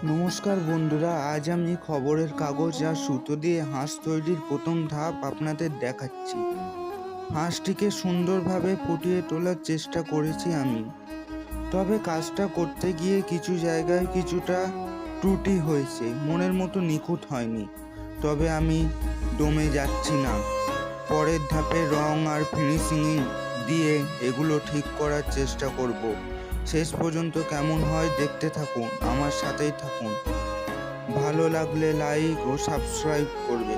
নমস্কার বন্ধুরা, আজ আমি খবরের কাগজ আর সুতো দিয়ে হাঁস তৈরির প্রথম ধাপ আপনাদের দেখাচ্ছি। হাঁসটিকে সুন্দরভাবে ফুটিয়ে তোলার চেষ্টা করেছি আমি, তবে কাজটা করতে গিয়ে কিছু জায়গায় কিছুটা ত্রুটি হয়েছে, মনের মতো নিখুঁত হয়নি। তবে আমি দমে যাচ্ছি না, পরের ধাপে রং আর ফিনিশিং দিয়ে এগুলো ঠিক করার চেষ্টা করব। শেষ পর্যন্ত কেমন হয় দেখতে থাকুন, আমার সাথেই থাকুন। ভালো লাগলে লাইক ও সাবস্ক্রাইব করবে।